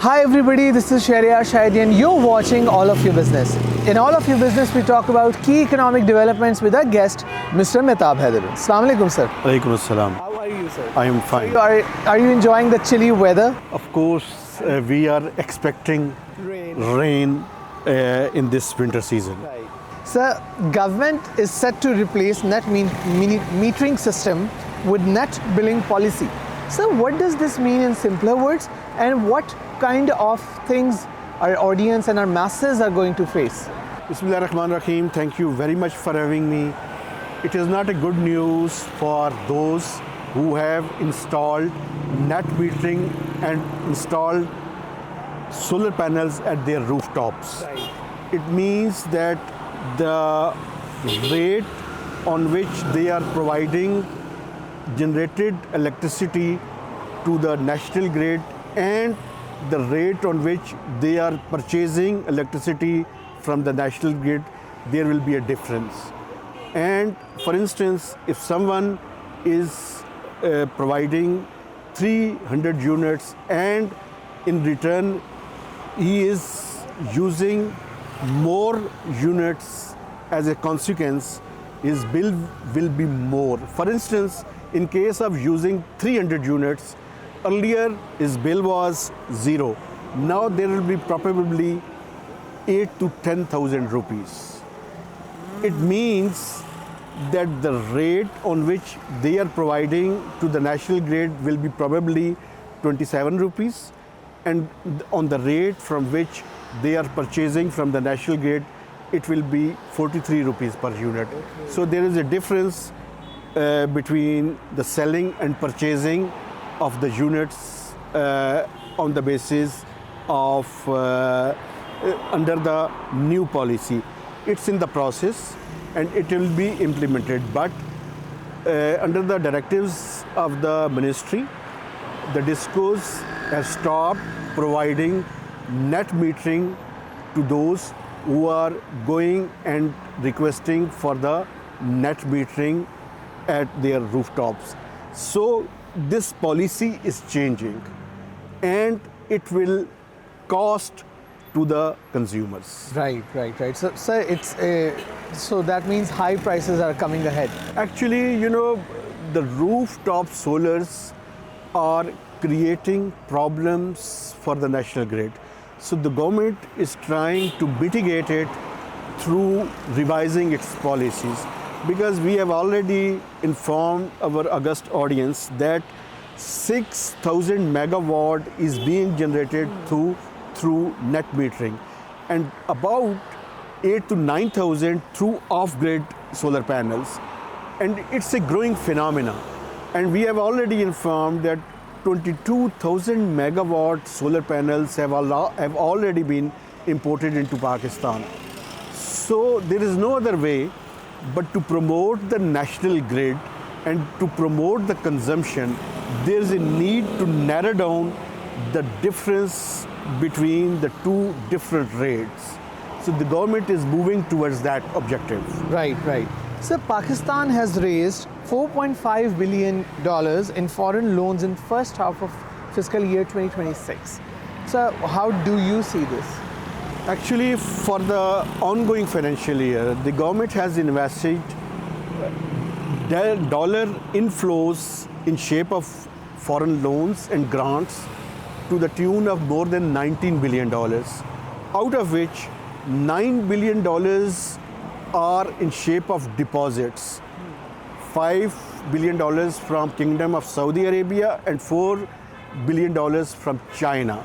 Hi everybody, this is Sharia Shahidi and you're watching All of Your Business. In All of Your Business, we talk about key economic developments with our guest, Mr. Mehtab Haider. Assalamu alaikum, sir. Alaikum assalam. How are you, sir? I am fine. Are you enjoying the chilly weather? Of course, we are expecting rain in this winter season. Right. Sir, government is set to replace net metering system with net billing policy. So what does this mean in simpler words, and what kind of things our audience and our masses are going to face? Bismillah ar-Rahman ar-Rahim. Thank you very much for having me. It is not a good news for those who have installed net metering and installed solar panels at their rooftops. Right. It means that the rate on which they are providing generated electricity to the national grid and the rate on which they are purchasing electricity from the national grid, there will be a difference. And for instance, if someone is providing 300 units and in return he is using more units, as a consequence his bill will be more. For instance, in case of using 300 units, earlier his bill was 0. Now there will be probably 8 to 10,000 rupees. It means that the rate on which they are providing to the national grid will be probably 27 rupees, and on the rate from which they are purchasing from the national grid, it will be 43 rupees per unit. Okay. So there is a difference between the selling and purchasing of the units on the basis of under the new policy. It's in the process and it will be implemented, but under the directives of the ministry, the discos have stopped providing net metering to those who are going and requesting for the net metering at their rooftops. So this policy is changing and it will cost to the consumers. Right. So, sir, it's so that means high prices are coming ahead. Actually, the rooftop solars are creating problems for the national grid. So the government is trying to mitigate it through revising its policies, because we have already informed our august audience that 6,000 megawatt is being generated through net metering and about 8 to 9,000 through off-grid solar panels, and it's a growing phenomena. And we have already informed that 22,000 megawatt solar panels have already been imported into Pakistan. So there is no other way but to promote the national grid and to promote the consumption. There is a need to narrow down the difference between the two different rates. So the government is moving towards that objective. Right. So Pakistan has raised $4.5 billion in foreign loans in first half of fiscal year 2026. So how do you see this? Actually, for the ongoing financial year, the government has invested dollar inflows in shape of foreign loans and grants to the tune of more than $19 billion, out of which $9 billion are in shape of deposits. $5 billion from Kingdom of Saudi Arabia and $4 billion from China.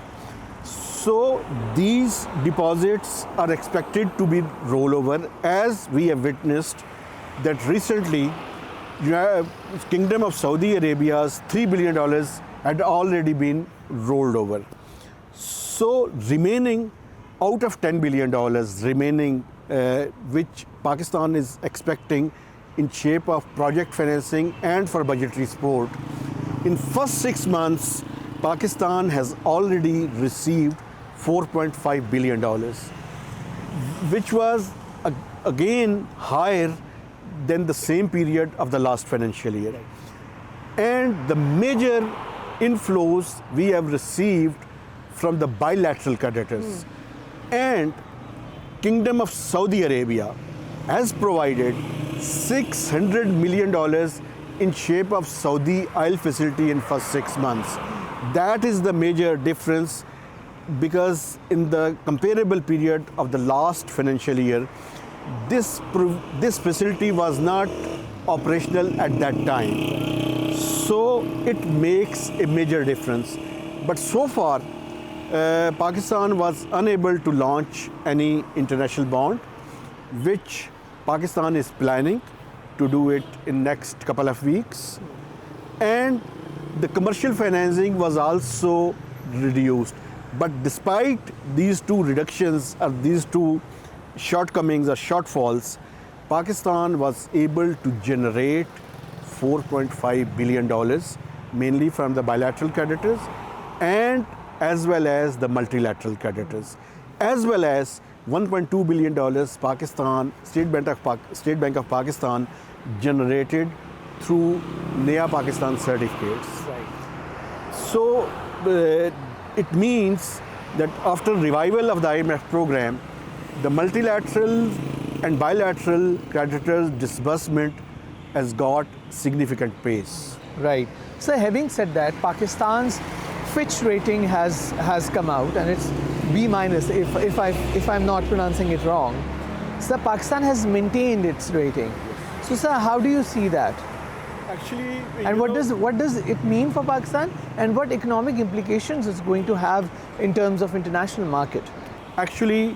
So these deposits are expected to be rollover, as we have witnessed that recently Kingdom of Saudi Arabia's $3 billion had already been rolled over. So remaining out of $10 billion remaining, which Pakistan is expecting in shape of project financing and for budgetary support. In first 6 months, Pakistan has already received $4.5 billion, which was again higher than the same period of the last financial year. And the major inflows we have received from the bilateral creditors. And Kingdom of Saudi Arabia has provided $600 million in shape of Saudi oil facility in first 6 months. That is the major difference, because in the comparable period of the last financial year, this facility was not operational at that time. So it makes a major difference. But so far, Pakistan was unable to launch any international bond, which Pakistan is planning to do it in next couple of weeks. And the commercial financing was also reduced. But despite these two reductions, or these two shortcomings or shortfalls, Pakistan was able to generate $4.5 billion, mainly from the bilateral creditors and as well as the multilateral creditors, as well as $1.2 billion Pakistan, State Bank of Pakistan generated through Naya Pakistan certificates. Right. So it means that after revival of the IMF program, the multilateral and bilateral creditors disbursement has got significant pace. Right. So having said that, Pakistan's Fitch rating has come out, and it's B minus, if I'm not pronouncing it wrong. So Pakistan has maintained its rating. So sir, how do you see that? Actually, And what does it mean for Pakistan, and what economic implications it's going to have in terms of international market? Actually,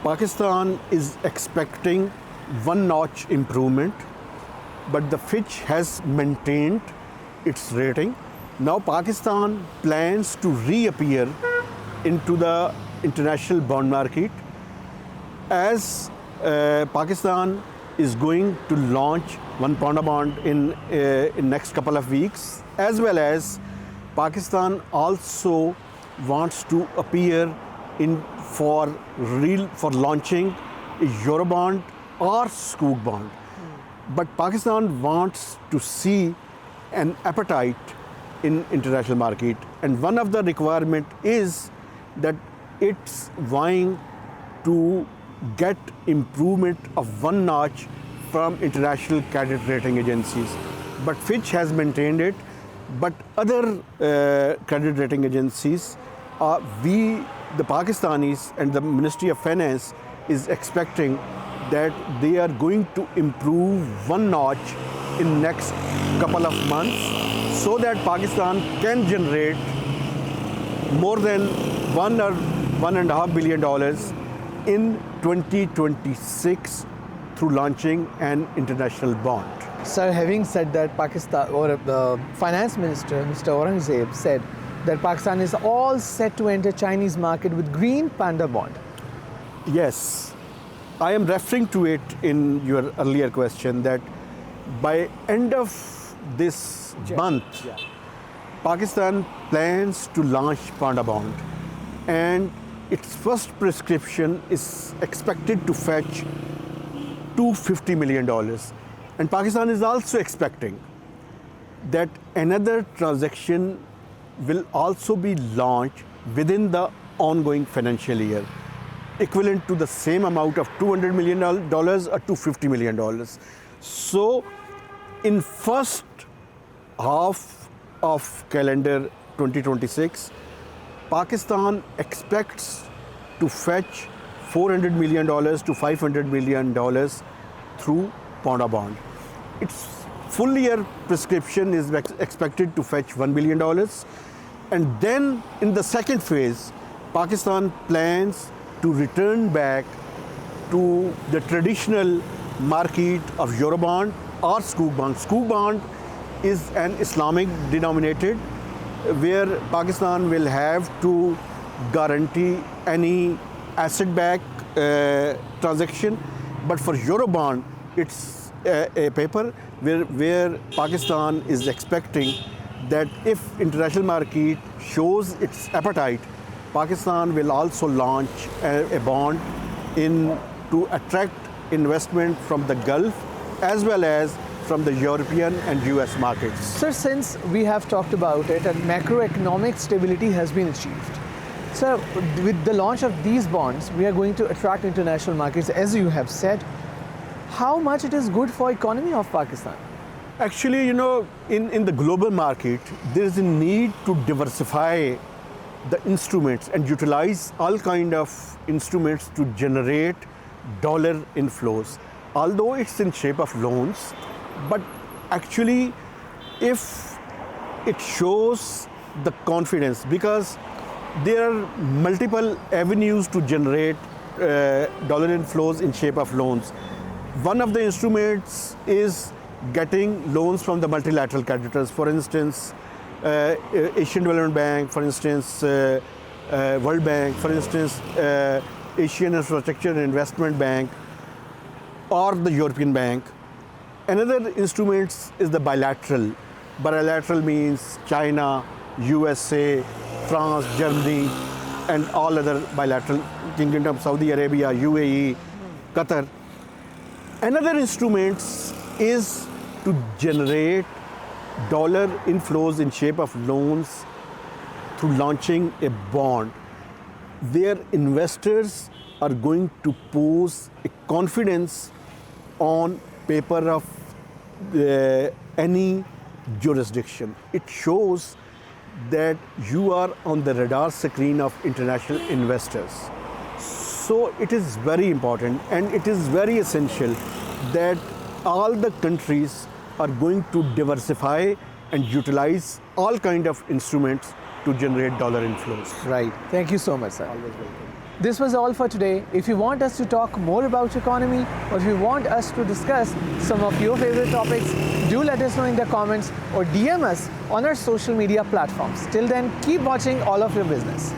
Pakistan is expecting one-notch improvement, but the Fitch has maintained its rating. Now Pakistan plans to reappear into the international bond market, as Pakistan is going to launch one Panda bond in next couple of weeks, as well as Pakistan also wants to appear in for launching a Eurobond or Sukuk bond. But Pakistan wants to see an appetite in international market, and one of the requirement is that it's vying to get improvement of one notch from international credit rating agencies. But Fitch has maintained it, but other credit rating agencies, the Pakistanis and the Ministry of Finance is expecting that they are going to improve one notch in next couple of months, so that Pakistan can generate more than $1 or $1.5 billion in 2026 through launching an international bond. Sir, having said that, Pakistan, or the finance minister, Mr. Aurangzeb, said that Pakistan is all set to enter Chinese market with green Panda bond. Yes, I am referring to it in your earlier question that by end of this month, Pakistan plans to launch Panda bond, and its first prescription is expected to fetch $250 million. And Pakistan is also expecting that another transaction will also be launched within the ongoing financial year, equivalent to the same amount of $200 million or $250 million. So in first half of calendar 2026, Pakistan expects to fetch $400 million to $500 million through Panda bond. Its full year prescription is expected to fetch $1 billion. And then in the second phase, Pakistan plans to return back to the traditional market of Eurobond or Sukuk bond. Sukuk bond is an Islamic denominated, where Pakistan will have to guarantee any asset-backed transaction. But for Eurobond, it's a paper where Pakistan is expecting that if international market shows its appetite, Pakistan will also launch a bond to attract investment from the Gulf as well as from the European and US markets. Sir, since we have talked about it and macroeconomic stability has been achieved, So with the launch of these bonds, we are going to attract international markets, as you have said. How much it is good for economy of Pakistan? Actually, you know, in the global market, there is a need to diversify the instruments and utilize all kind of instruments to generate dollar inflows. Although it's in shape of loans, but actually, if it shows the confidence, because there are multiple avenues to generate dollar inflows in shape of loans. One of the instruments is getting loans from the multilateral creditors. For instance, Asian Development Bank, for instance, World Bank, for instance, Asian Infrastructure and Investment Bank, or the European Bank. Another instrument is the bilateral. Bilateral means China, USA, France, Germany, and all other bilateral, Kingdom of Saudi Arabia, UAE, Qatar. Another instrument is to generate dollar inflows in shape of loans through launching a bond, where investors are going to pose a confidence on paper of any jurisdiction. It shows that you are on the radar screen of international investors. So it is very important and it is very essential that all the countries are going to diversify and utilize all kind of instruments to generate dollar inflows. Right. Thank you so much, sir. This was all for today. If you want us to talk more about economy, or if you want us to discuss some of your favorite topics, do let us know in the comments or DM us on our social media platforms. Till then, keep watching All of Your Business.